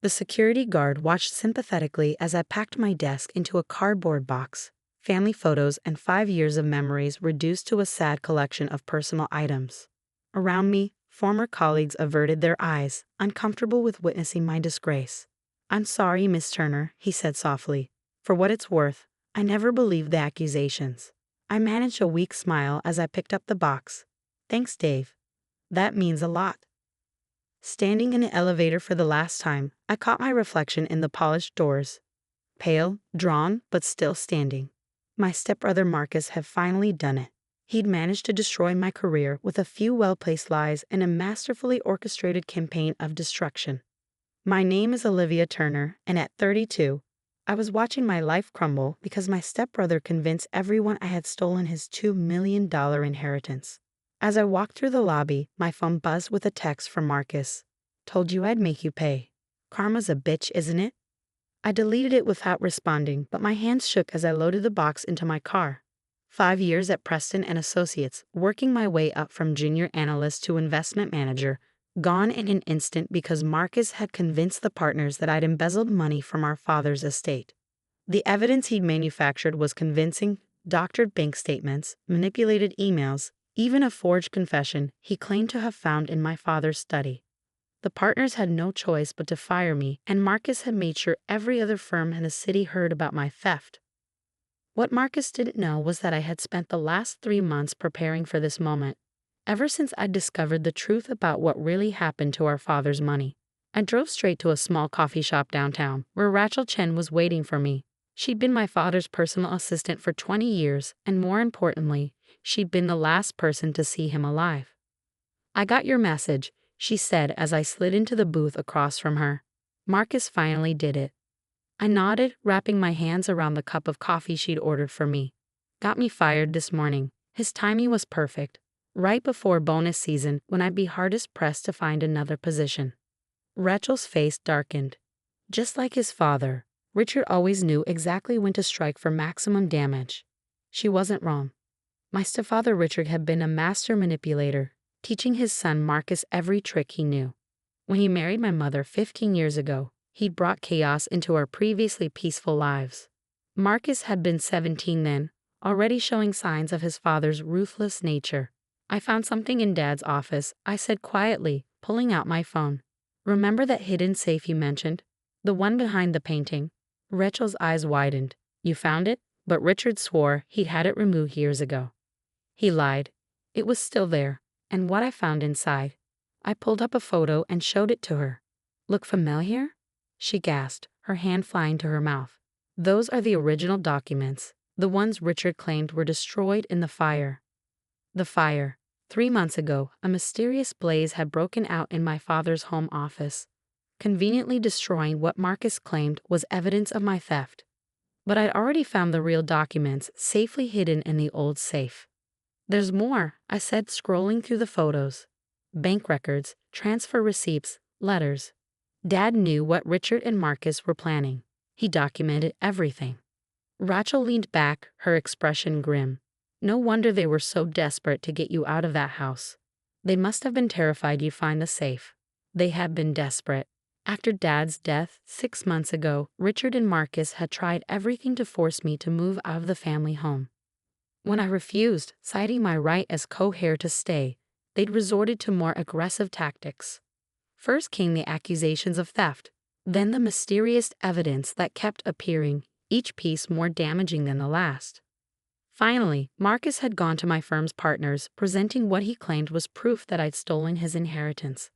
The security guard watched sympathetically as I packed my desk into a cardboard box, family photos and 5 years of memories reduced to a sad collection of personal items. Around me, former colleagues averted their eyes, uncomfortable with witnessing my disgrace. "I'm sorry, Miss Turner," he said softly. "For what it's worth, I never believed the accusations." I managed a weak smile as I picked up the box. "Thanks, Dave. That means a lot." Standing in the elevator for the last time, I caught my reflection in the polished doors. Pale, drawn, but still standing. My stepbrother Marcus had finally done it. He'd managed to destroy my career with a few well-placed lies and a masterfully orchestrated campaign of destruction. My name is Olivia Turner, and at 32, I was watching my life crumble because my stepbrother convinced everyone I had stolen his $2 million inheritance. As I walked through the lobby, my phone buzzed with a text from Marcus. "Told you I'd make you pay. Karma's a bitch, isn't it?" I deleted it without responding, but my hands shook as I loaded the box into my car. 5 years at Preston and Associates, working my way up from junior analyst to investment manager, gone in an instant because Marcus had convinced the partners that I'd embezzled money from our father's estate. The evidence he'd manufactured was convincing: doctored bank statements, manipulated emails, even a forged confession he claimed to have found in my father's study. The partners had no choice but to fire me, and Marcus had made sure every other firm in the city heard about my theft. What Marcus didn't know was that I had spent the last 3 months preparing for this moment. Ever since I'd discovered the truth about what really happened to our father's money, I drove straight to a small coffee shop downtown where Rachel Chen was waiting for me. She'd been my father's personal assistant for 20 years, and more importantly, she'd been the last person to see him alive. "I got your message," she said as I slid into the booth across from her. Marcus finally did it. I nodded, wrapping my hands around the cup of coffee she'd ordered for me. "Got me fired this morning." His timing was perfect, right before bonus season when I'd be hardest pressed to find another position. Rachel's face darkened. Just like his father, Richard always knew exactly when to strike for maximum damage. She wasn't wrong. My stepfather Richard had been a master manipulator, teaching his son Marcus every trick he knew. When he married my mother 15 years ago, he'd brought chaos into our previously peaceful lives. Marcus had been 17 then, already showing signs of his father's ruthless nature. "I found something in Dad's office," I said quietly, pulling out my phone. "Remember that hidden safe you mentioned? The one behind the painting?" Rachel's eyes widened. "You found it?" But Richard swore he'd had it removed years ago. He lied. It was still there, and what I found inside. I pulled up a photo and showed it to her. "Look familiar?" She gasped, her hand flying to her mouth. "Those are the original documents, the ones Richard claimed were destroyed in the fire." The fire. 3 months ago, a mysterious blaze had broken out in my father's home office, conveniently destroying what Marcus claimed was evidence of my theft. But I'd already found the real documents safely hidden in the old safe. "There's more," I said, scrolling through the photos. Bank records, transfer receipts, letters. Dad knew what Richard and Marcus were planning. He documented everything. Rachel leaned back, her expression grim. "No wonder they were so desperate to get you out of that house. They must have been terrified you'd find the safe." They had been desperate. After Dad's death 6 months ago, Richard and Marcus had tried everything to force me to move out of the family home. When I refused, citing my right as co-heir to stay, they'd resorted to more aggressive tactics. First came the accusations of theft, then the mysterious evidence that kept appearing, each piece more damaging than the last. Finally, Marcus had gone to my firm's partners, presenting what he claimed was proof that I'd stolen his inheritance.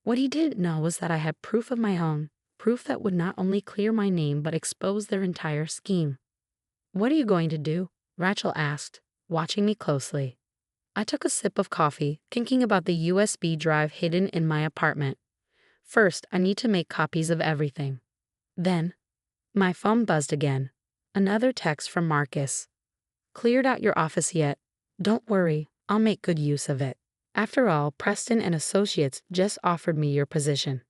What he didn't know was that I had proof of my own, proof that would not only clear my name but expose their entire scheme. "What are you going to do?" Rachel asked, watching me closely. I took a sip of coffee, thinking about the USB drive hidden in my apartment. "First, I need to make copies of everything. Then," my phone buzzed again. Another text from Marcus. "Cleared out your office yet? Don't worry, I'll make good use of it. After all, Preston and Associates just offered me your position."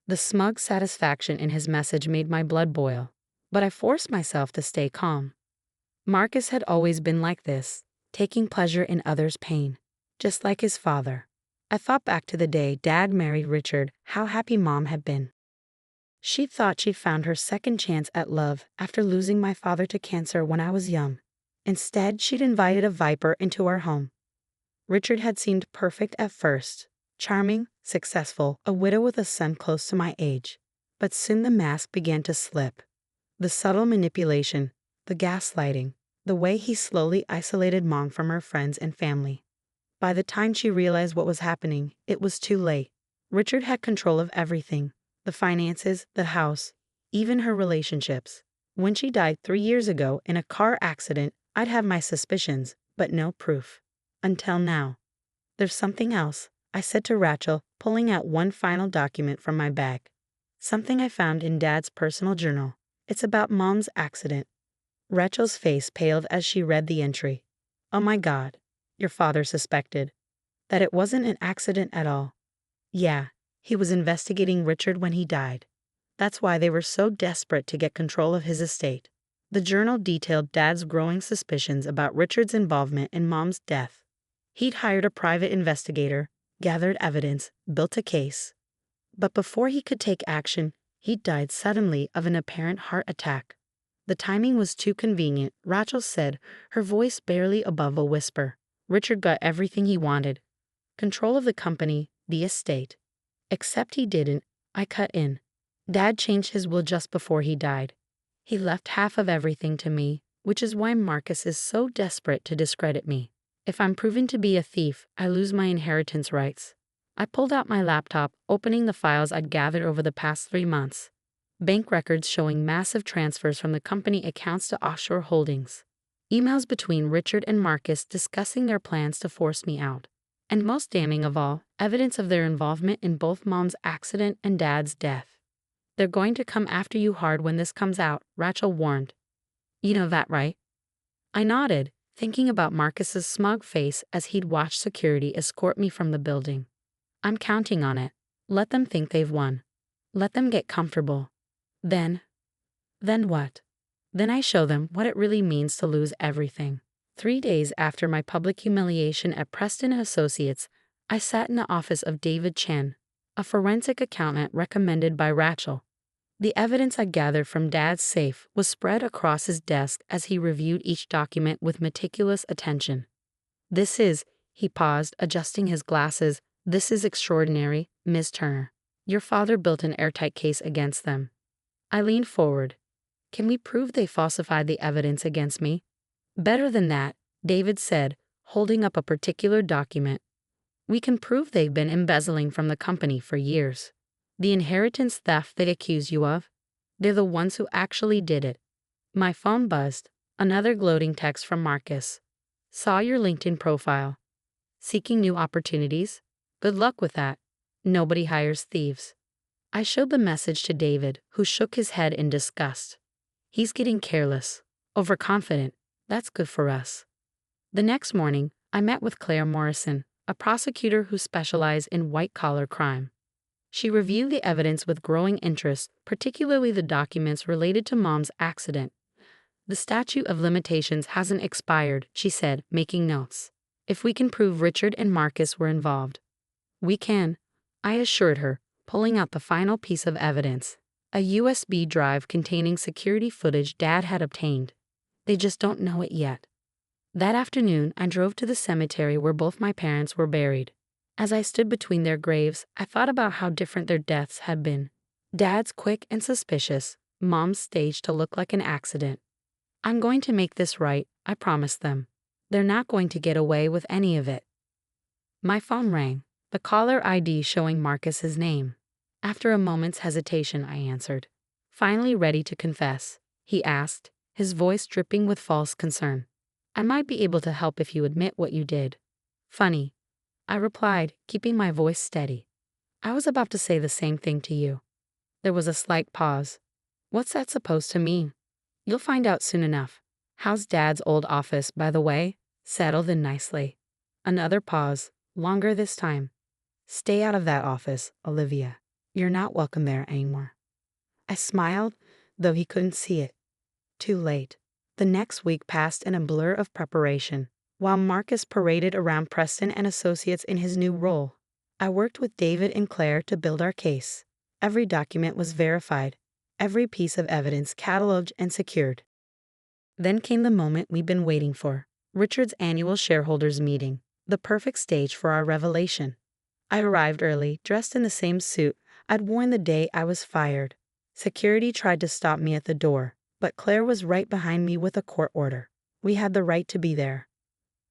The smug satisfaction in his message made my blood boil, but I forced myself to stay calm. Marcus had always been like this, taking pleasure in others' pain, just like his father. I thought back to the day Dad married Richard, how happy Mom had been. She thought she'd found her second chance at love after losing my father to cancer when I was young. Instead, she'd invited a viper into our home. Richard had seemed perfect at first, charming, successful, a widow with a son close to my age. But soon the mask began to slip. The subtle manipulation, the gaslighting, the way he slowly isolated Mom from her friends and family. By the time she realized what was happening, it was too late. Richard had control of everything, the finances, the house, even her relationships. When she died 3 years ago in a car accident, I'd have my suspicions, but no proof. Until now. There's something else, I said to Rachel, pulling out one final document from my bag. Something I found in Dad's personal journal. It's about Mom's accident. Rachel's face paled as she read the entry. Oh my God. Your father suspected that it wasn't an accident at all. Yeah, he was investigating Richard when he died. That's why they were so desperate to get control of his estate. The journal detailed Dad's growing suspicions about Richard's involvement in Mom's death. He'd hired a private investigator, gathered evidence, built a case. But before he could take action, he died suddenly of an apparent heart attack. The timing was too convenient, Rachel said, her voice barely above a whisper. Richard got everything he wanted. Control of the company, the estate. Except he didn't, I cut in. Dad changed his will just before he died. He left half of everything to me, which is why Marcus is so desperate to discredit me. If I'm proven to be a thief, I lose my inheritance rights. I pulled out my laptop, opening the files I'd gathered over the past 3 months. Bank records showing massive transfers from the company accounts to offshore holdings. Emails between Richard and Marcus discussing their plans to force me out. And most damning of all, evidence of their involvement in both Mom's accident and Dad's death. They're going to come after you hard when this comes out, Rachel warned. You know that, right? I nodded, thinking about Marcus's smug face as he'd watched security escort me from the building. I'm counting on it. Let them think they've won. Let them get comfortable. Then what? Then I show them what it really means to lose everything. 3 days after my public humiliation at Preston Associates, I sat in the office of David Chen, a forensic accountant recommended by Rachel. The evidence I gathered from Dad's safe was spread across his desk as he reviewed each document with meticulous attention. He paused, adjusting his glasses, this is extraordinary, Ms. Turner. Your father built an airtight case against them. I leaned forward. Can we prove they falsified the evidence against me? Better than that, David said, holding up a particular document. We can prove they've been embezzling from the company for years. The inheritance theft they accuse you of, they're the ones who actually did it. My phone buzzed. Another gloating text from Marcus. Saw your LinkedIn profile. Seeking new opportunities? Good luck with that. Nobody hires thieves. I showed the message to David, who shook his head in disgust. He's getting careless, overconfident. That's good for us. The next morning, I met with Claire Morrison, a prosecutor who specialized in white-collar crime. She reviewed the evidence with growing interest, particularly the documents related to Mom's accident. The statute of limitations hasn't expired, she said, making notes. If we can prove Richard and Marcus were involved. We can, I assured her, pulling out the final piece of evidence. A USB drive containing security footage Dad had obtained. They just don't know it yet. That afternoon, I drove to the cemetery where both my parents were buried. As I stood between their graves, I thought about how different their deaths had been. Dad's quick and suspicious, Mom's staged to look like an accident. I'm going to make this right, I promised them. They're not going to get away with any of it. My phone rang, the caller ID showing Marcus's name. After a moment's hesitation, I answered. Finally ready to confess, he asked, his voice dripping with false concern. I might be able to help if you admit what you did. Funny, I replied, keeping my voice steady. I was about to say the same thing to you. There was a slight pause. What's that supposed to mean? You'll find out soon enough. How's Dad's old office, by the way? Settled in nicely. Another pause, longer this time. Stay out of that office, Olivia. You're not welcome there anymore. I smiled, though he couldn't see it. Too late. The next week passed in a blur of preparation, while Marcus paraded around Preston and Associates in his new role. I worked with David and Claire to build our case. Every document was verified, every piece of evidence cataloged and secured. Then came the moment we'd been waiting for, Richard's annual shareholders meeting, the perfect stage for our revelation. I arrived early, dressed in the same suit I'd worn the day I was fired. Security tried to stop me at the door, but Claire was right behind me with a court order. We had the right to be there.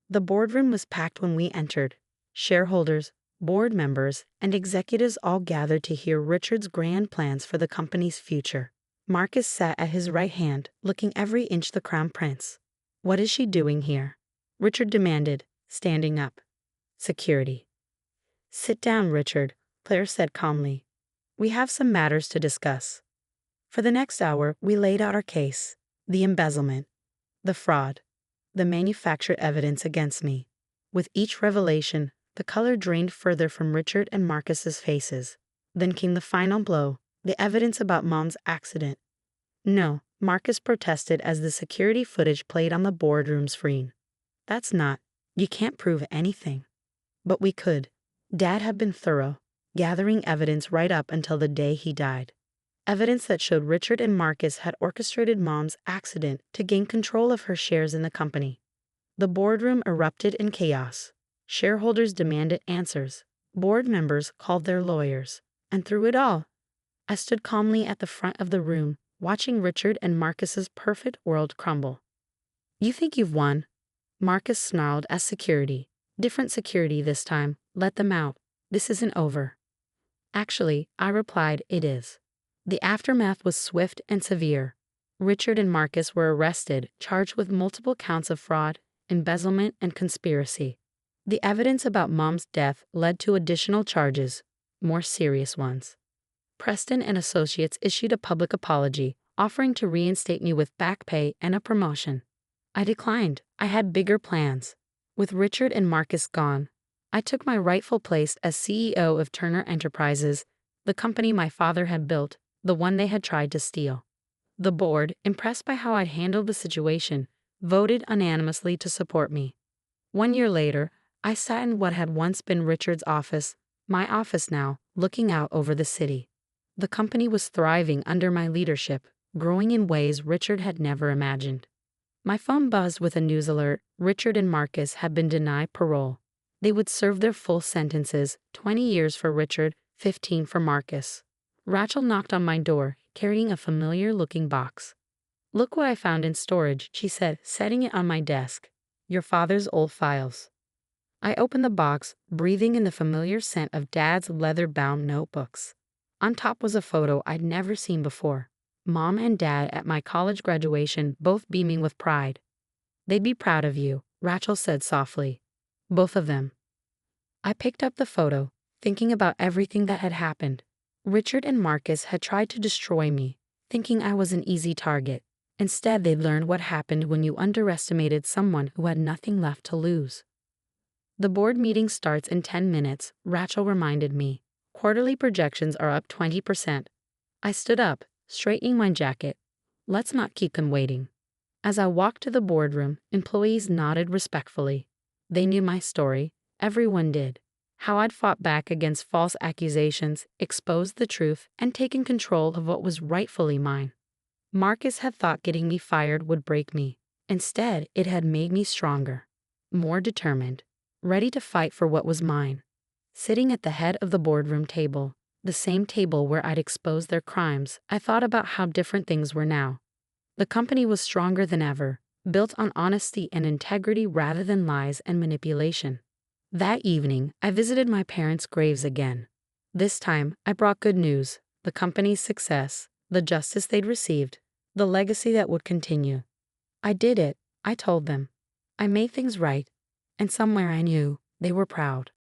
The boardroom was packed when we entered. Shareholders, board members, and executives all gathered to hear Richard's grand plans for the company's future. Marcus sat at his right hand, looking every inch the crown prince. "What is she doing here?" Richard demanded, standing up. "Security." "Sit down, Richard," Claire said calmly. "We have some matters to discuss." For the next hour, we laid out our case: the embezzlement, the fraud, the manufactured evidence against me. With each revelation, the color drained further from Richard and Marcus's faces. Then came the final blow, the evidence about Mom's accident. "No," Marcus protested as the security footage played on the boardroom screen. "That's not. You can't prove anything." But we could. Dad had been thorough, gathering evidence right up until the day he died. Evidence that showed Richard and Marcus had orchestrated Mom's accident to gain control of her shares in the company. The boardroom erupted in chaos. Shareholders demanded answers. Board members called their lawyers. And through it all, I stood calmly at the front of the room, watching Richard and Marcus's perfect world crumble. "You think you've won?" Marcus snarled at security. "Different security this time. Let them out. This isn't over." "Actually," I replied, "it is." The aftermath was swift and severe. Richard and Marcus were arrested, charged with multiple counts of fraud, embezzlement, and conspiracy. The evidence about Mom's death led to additional charges, more serious ones. Preston and Associates issued a public apology, offering to reinstate me with back pay and a promotion. I declined. I had bigger plans. With Richard and Marcus gone, I took my rightful place as CEO of Turner Enterprises, the company my father had built, the one they had tried to steal. The board, impressed by how I'd handled the situation, voted unanimously to support me. 1 year later, I sat in what had once been Richard's office, my office now, looking out over the city. The company was thriving under my leadership, growing in ways Richard had never imagined. My phone buzzed with a news alert: Richard and Marcus had been denied parole. They would serve their full sentences, 20 years for Richard, 15 for Marcus. Rachel knocked on my door, carrying a familiar-looking box. "Look what I found in storage," she said, setting it on my desk. "Your father's old files." I opened the box, breathing in the familiar scent of Dad's leather-bound notebooks. On top was a photo I'd never seen before. Mom and Dad at my college graduation, both beaming with pride. "They'd be proud of you," Rachel said softly. "Both of them." I picked up the photo, thinking about everything that had happened. Richard and Marcus had tried to destroy me, thinking I was an easy target. Instead, they'd learned what happened when you underestimated someone who had nothing left to lose. "The board meeting starts in 10 minutes, Rachel reminded me. "Quarterly projections are up 20%. I stood up, straightening my jacket. Let's not keep them waiting. As I walked to the boardroom, employees nodded respectfully. They knew my story. Everyone did. How I'd fought back against false accusations, exposed the truth, and taken control of what was rightfully mine. Marcus had thought getting me fired would break me. Instead, it had made me stronger, more determined, ready to fight for what was mine. Sitting at the head of the boardroom table, the same table where I'd exposed their crimes, I thought about how different things were now. The company was stronger than ever, built on honesty and integrity rather than lies and manipulation. That evening, I visited my parents' graves again. This time, I brought good news: the company's success, the justice they'd received, the legacy that would continue. "I did it," I told them. "I made things right." And somewhere I knew they were proud.